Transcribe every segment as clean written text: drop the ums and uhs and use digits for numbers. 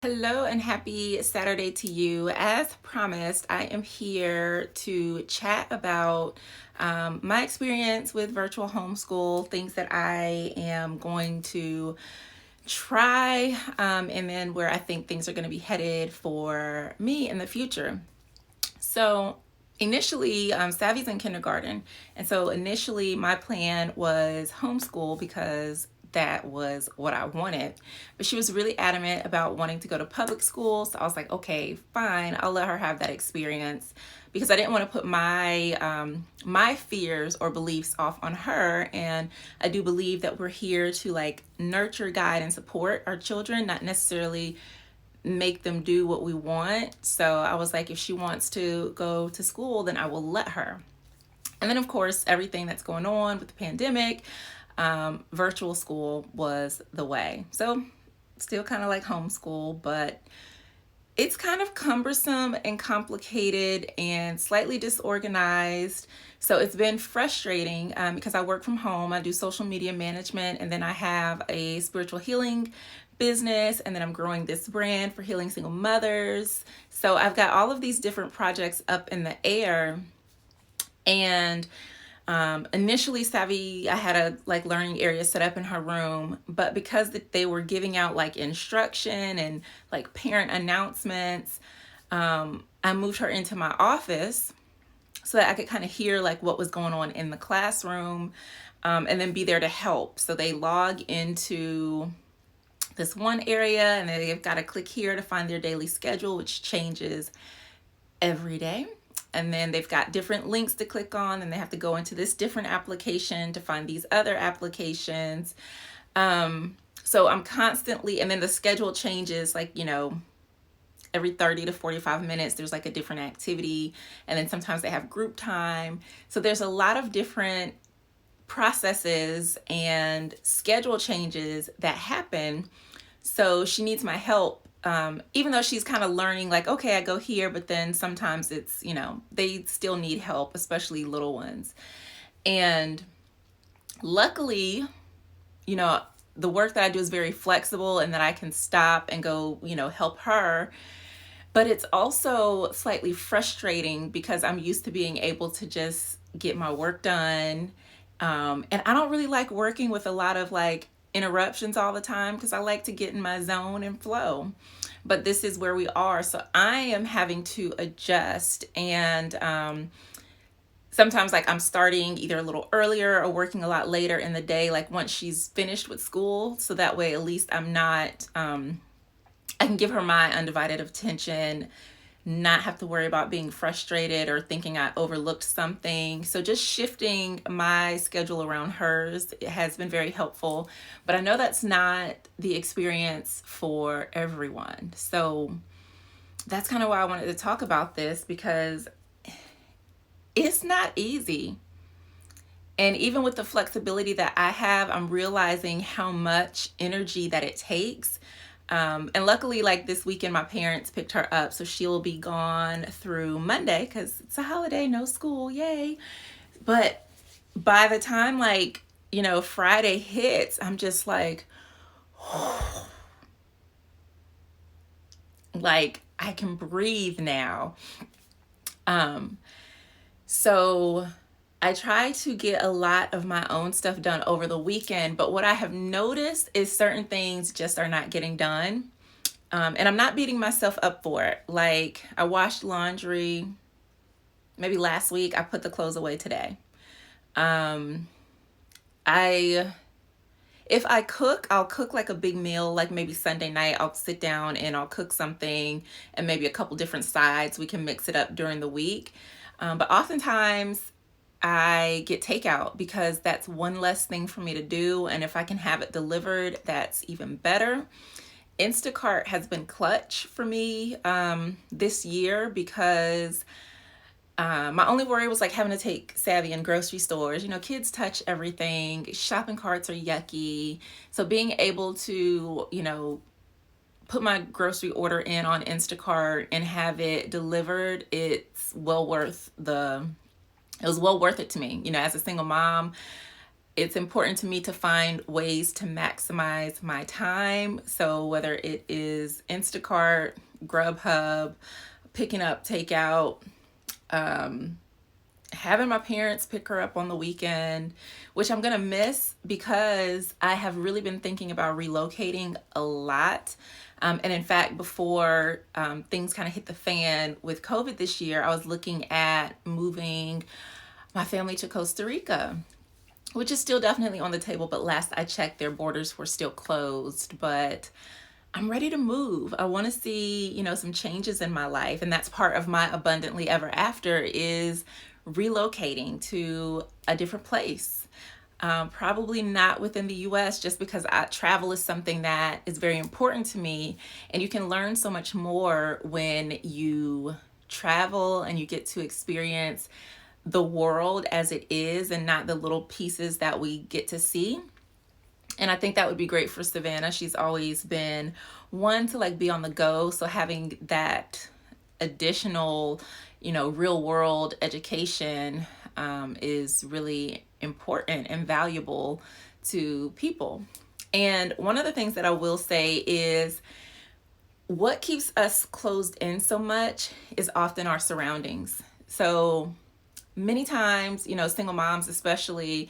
Hello and happy Saturday to you. As promised, I am here to chat about my experience with virtual homeschool, things that I am going to try, and then where I think things are going to be headed for me in the future. So, initially, Savvy's in kindergarten. And so, initially, my plan was homeschool because that was what I wanted. But she was really adamant about wanting to go to public school. So I was like, okay, fine, I'll let her have that experience because I didn't want to put my fears or beliefs off on her. And I do believe that we're here to like nurture, guide, and support our children, not necessarily make them do what we want. So I was like, if she wants to go to school, then I will let her. And then, of course, everything that's going on with the pandemic, virtual school was the way. So, still kind of like homeschool, but it's kind of cumbersome and complicated and slightly disorganized. So, it's been frustrating because I work from home. I do social media management, and then I have a spiritual healing business, and then I'm growing this brand for healing single mothers. So, I've got all of these different projects up in the air. And initially, Savvy, I had a like learning area set up in her room, but because they were giving out like instruction and like parent announcements, I moved her into my office so that I could kind of hear like what was going on in the classroom, and then be there to help. So they log into this one area and they've got to click here to find their daily schedule, which changes every day. And then they've got different links to click on, and they have to go into this different application to find these other applications. So I'm constantly, and then the schedule changes like, every 30 to 45 minutes, there's like a different activity. And then sometimes they have group time. So there's a lot of different processes and schedule changes that happen. So she needs my help. Even though she's kind of learning, like, okay, I go here, but then sometimes it's, they still need help, especially little ones. And luckily, the work that I do is very flexible and that I can stop and go, help her. But it's also slightly frustrating because I'm used to being able to just get my work done. And I don't really like working with a lot of like interruptions all the time because I like to get in my zone and flow. But this is where we are. So I am having to adjust. And sometimes like I'm starting either a little earlier or working a lot later in the day, like once she's finished with school. So that way, at least I'm not, I can give her my undivided attention, not have to worry about being frustrated or thinking I overlooked something. So just shifting my schedule around hers has been very helpful. But I know that's not the experience for everyone. So that's kind of why I wanted to talk about this, because it's not easy. And even with the flexibility that I have, I'm realizing how much energy that it takes. And luckily, like this weekend, my parents picked her up, so she'll be gone through Monday because it's a holiday, no school, yay. But by the time like, Friday hits, I'm just like, like I can breathe now. So I try to get a lot of my own stuff done over the weekend, but what I have noticed is certain things just are not getting done. And I'm not beating myself up for it. Like I washed laundry maybe last week. I put the clothes away today. If I cook, I'll cook like a big meal, like maybe Sunday night, I'll sit down and I'll cook something and maybe a couple different sides. We can mix it up during the week. But oftentimes I get takeout because that's one less thing for me to do. And if I can have it delivered, that's even better. Instacart has been clutch for me this year because my only worry was like having to take Savvy in grocery stores. Kids touch everything. Shopping carts are yucky. So being able to, put my grocery order in on Instacart and have it delivered, it was well worth it to me. As a single mom, It's important to me to find ways to maximize my time. So whether it is Instacart, Grubhub, picking up takeout, having my parents pick her up on the weekend, which I'm gonna miss because I have really been thinking about relocating a lot. And in fact, before things kind of hit the fan with COVID this year, I was looking at moving my family to Costa Rica, which is still definitely on the table. But last I checked, their borders were still closed. But I'm ready to move. I want to see, some changes in my life. And that's part of my abundantly ever after is relocating to a different place. Probably not within the US, just because travel is something that is very important to me. And you can learn so much more when you travel and you get to experience the world as it is and not the little pieces that we get to see. And I think that would be great for Savannah. She's always been one to be on the go. So having that additional, real world education is really important and valuable to people. And one of the things that I will say is what keeps us closed in so much is often our surroundings. So many times, single moms especially,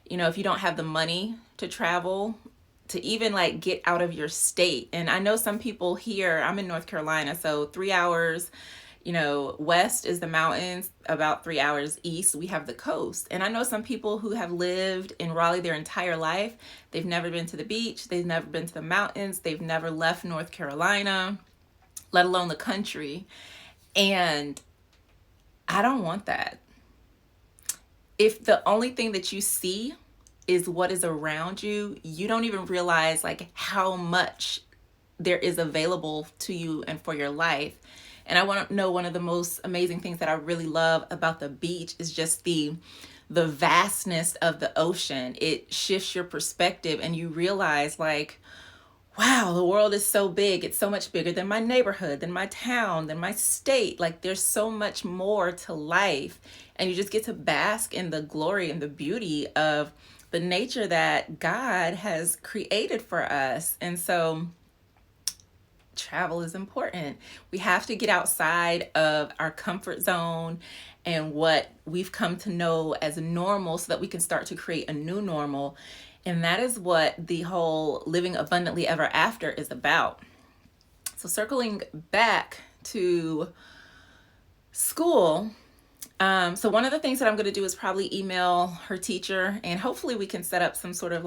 if you don't have the money to travel, to even get out of your state. And I know some people here, I'm in North Carolina, so 3 hours, west is the mountains, about 3 hours east, we have the coast. And I know some people who have lived in Raleigh their entire life. They've never been to the beach. They've never been to the mountains. They've never left North Carolina, let alone the country. And I don't want that. If the only thing that you see is what is around you, you don't even realize how much there is available to you and for your life. And I want to know, one of the most amazing things that I really love about the beach is just the vastness of the ocean. It shifts your perspective and you realize wow, the world is so big. It's so much bigger than my neighborhood, than my town, than my state. There's so much more to life. And you just get to bask in the glory and the beauty of the nature that God has created for us. And so travel is important. We have to get outside of our comfort zone and what we've come to know as normal so that we can start to create a new normal. And that is what the whole living abundantly ever after is about. So circling back to school, so one of the things that I'm going to do is probably email her teacher, and hopefully we can set up some sort of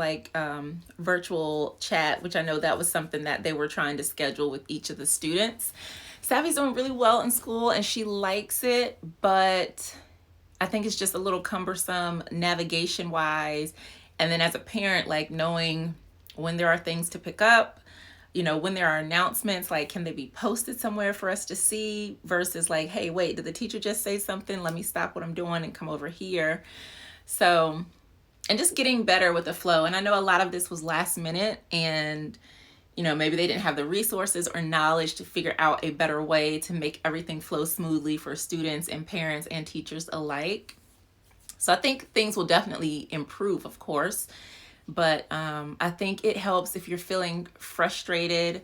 virtual chat, which I know that was something that they were trying to schedule with each of the students. Savvy's doing really well in school and she likes it, but I think it's just a little cumbersome navigation wise. And then as a parent, knowing when there are things to pick up, when there are announcements, can they be posted somewhere for us to see versus hey, wait, did the teacher just say something? Let me stop what I'm doing and come over here. So, and just getting better with the flow. And I know a lot of this was last minute and, maybe they didn't have the resources or knowledge to figure out a better way to make everything flow smoothly for students and parents and teachers alike. So I think things will definitely improve, of course. But I think it helps if you're feeling frustrated,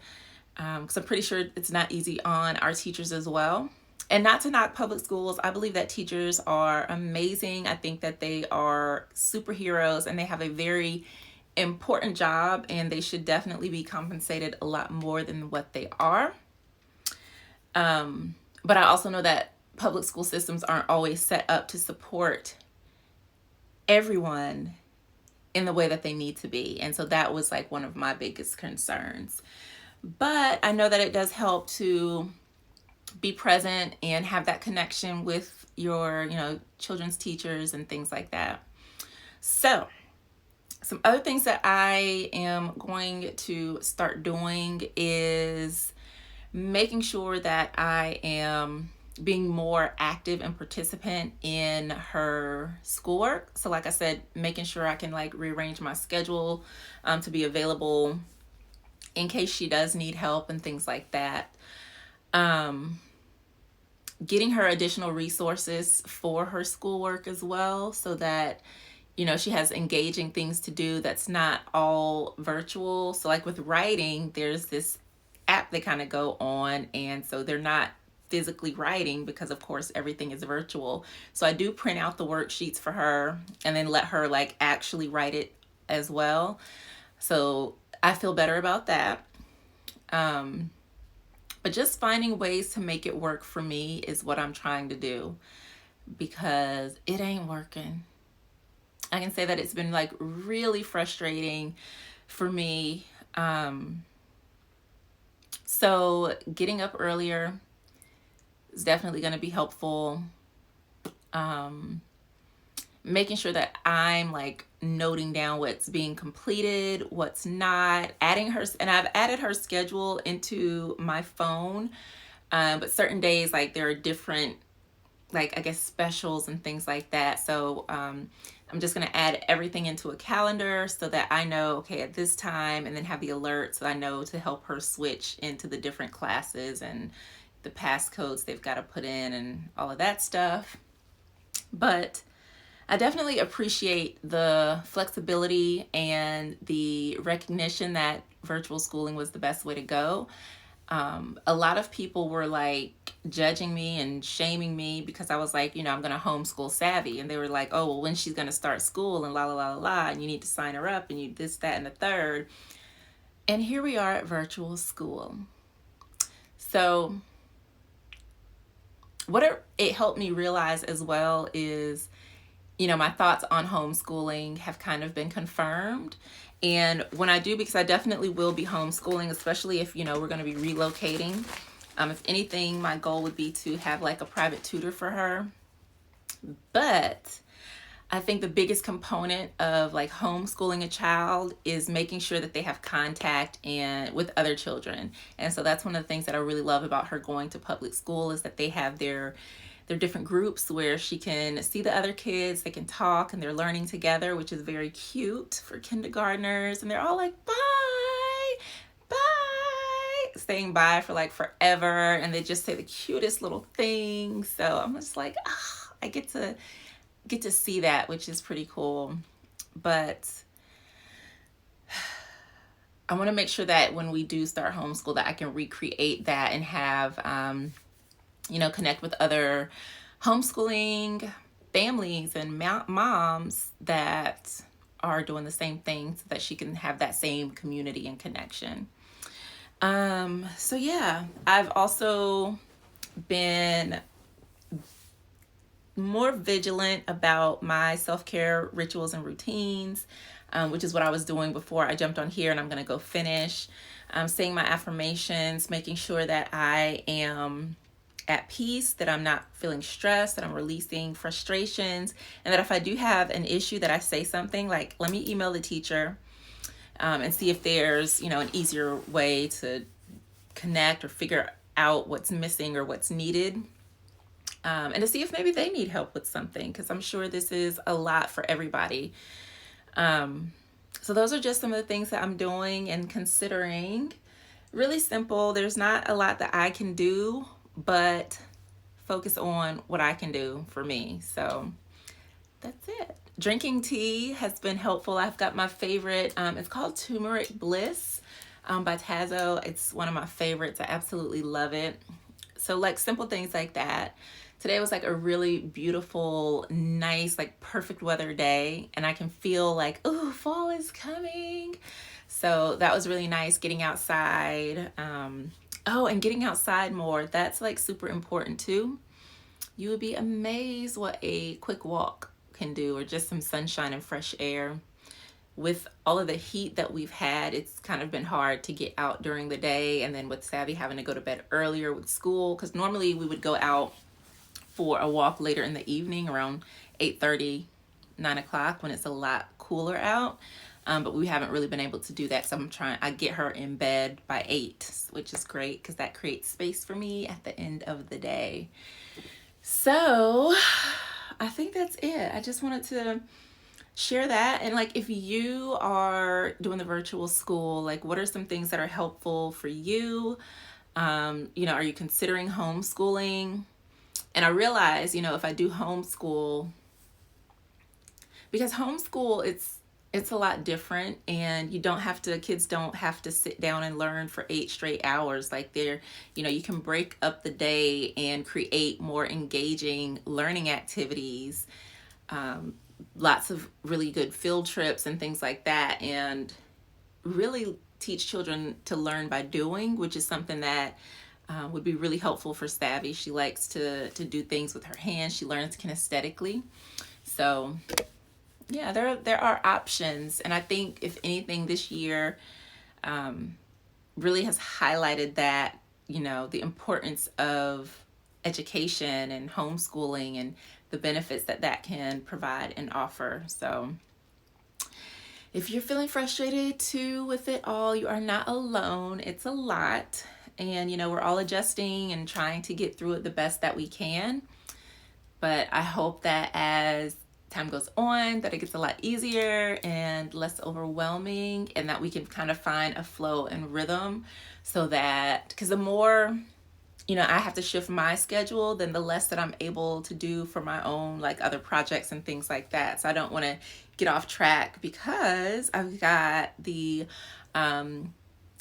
because I'm pretty sure it's not easy on our teachers as well. And not to knock public schools, I believe that teachers are amazing. I think that they are superheroes and they have a very important job and they should definitely be compensated a lot more than what they are. But I also know that public school systems aren't always set up to support everyone in the way that they need to be. And so that was one of my biggest concerns. But I know that it does help to be present and have that connection with your, children's teachers and things like that. So some other things that I am going to start doing is making sure that I am being more active and participant in her schoolwork. So like I said, making sure I can rearrange my schedule to be available in case she does need help and things like that. Getting her additional resources for her schoolwork as well, so that she has engaging things to do that's not all virtual. So like with writing, there's this app they kind of go on, and so they're not physically writing because of course everything is virtual. So I do print out the worksheets for her and then let her like actually write it as well. So I feel better about that. But just finding ways to make it work for me is what I'm trying to do, because it ain't working. I can say that it's been like really frustrating for me. So getting up earlier is definitely going to be helpful. Making sure that I'm like noting down what's being completed, what's not, adding her, and I've added her schedule into my phone. But certain days, like there are different, like I guess specials and things like that. So I'm just going to add everything into a calendar so that I know, okay, at this time, and then have the alert so I know to help her switch into the different classes and the passcodes they've got to put in and all of that stuff. But I definitely appreciate the flexibility and the recognition that virtual schooling was the best way to go. A lot of people were like judging me and shaming me because I was like, I'm going to homeschool Savvy. And they were like, oh, well, when she's going to start school and la, la, la, la, and you need to sign her up and you this, that, and the third. And here we are at virtual school. So what it helped me realize as well is, my thoughts on homeschooling have kind of been confirmed. And when I do, because I definitely will be homeschooling, especially if, we're going to be relocating. If anything, my goal would be to have like a private tutor for her. But I think the biggest component of like homeschooling a child is making sure that they have contact and with other children. And so that's one of the things that I really love about her going to public school is that they have their different groups where she can see the other kids, they can talk, and they're learning together, which is very cute for kindergartners. And they're all like, bye, bye, saying bye for like forever. And they just say the cutest little things. So I'm just like, I get to see that, which is pretty cool. But I want to make sure that when we do start homeschool that I can recreate that and have connect with other homeschooling families and moms that are doing the same thing so that she can have that same community and connection. So yeah, I've also been more vigilant about my self-care rituals and routines, which is what I was doing before I jumped on here, and I'm going to go finish. Saying my affirmations, making sure that I am at peace, that I'm not feeling stressed, that I'm releasing frustrations, and that if I do have an issue that I say something like, let me email the teacher and see if there's, an easier way to connect or figure out what's missing or what's needed. And to see if maybe they need help with something, because I'm sure this is a lot for everybody. So those are just some of the things that I'm doing and considering. Really simple. There's not a lot that I can do, but focus on what I can do for me. So that's it. Drinking tea has been helpful. I've got my favorite, it's called Turmeric Bliss by Tazo. It's one of my favorites. I absolutely love it. So like simple things like that. Today was like a really beautiful, nice, like perfect weather day. And I can feel like, ooh, fall is coming. So that was really nice getting outside. And getting outside more. That's like super important too. You would be amazed what a quick walk can do, or just some sunshine and fresh air. With all of the heat that we've had, it's kind of been hard to get out during the day. And then with Savvy having to go to bed earlier with school, because normally we would go out for a walk later in the evening around 8:30, 9 o'clock when it's a lot cooler out. But we haven't really been able to do that. So I get her in bed by 8, which is great because that creates space for me at the end of the day. So I think that's it. I just wanted to share that. And like, if you are doing the virtual school, like what are some things that are helpful for you? Are you considering homeschooling? And I realize, if I do homeschool, because homeschool, it's a lot different, and kids don't have to sit down and learn for 8 straight hours. Like you can break up the day and create more engaging learning activities, lots of really good field trips and things like that, and really teach children to learn by doing, which is something that would be really helpful for Savvy. She likes to do things with her hands. She learns kinesthetically. So yeah, there are options, and I think if anything this year really has highlighted that, the importance of education and homeschooling and the benefits that can provide and offer. So if you're feeling frustrated too with it all, you are not alone. It's a lot, and we're all adjusting and trying to get through it the best that we can. But I hope that as time goes on, that it gets a lot easier and less overwhelming, and that we can kind of find a flow and rhythm, so that, because the more I have to shift my schedule, then the less that I'm able to do for my own, like, other projects and things like that. So I don't want to get off track, because I've got the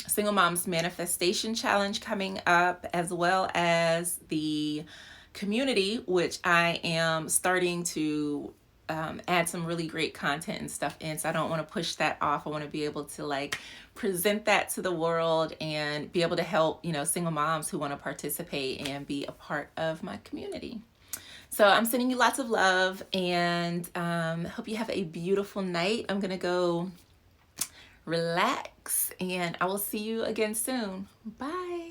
Single Moms Manifestation Challenge coming up, as well as the community, which I am starting to add some really great content and stuff in. So I don't want to push that off. I want to be able to present that to the world and be able to help, single moms who want to participate and be a part of my community. So I'm sending you lots of love, and hope you have a beautiful night. I'm going to go relax, and I will see you again soon. Bye.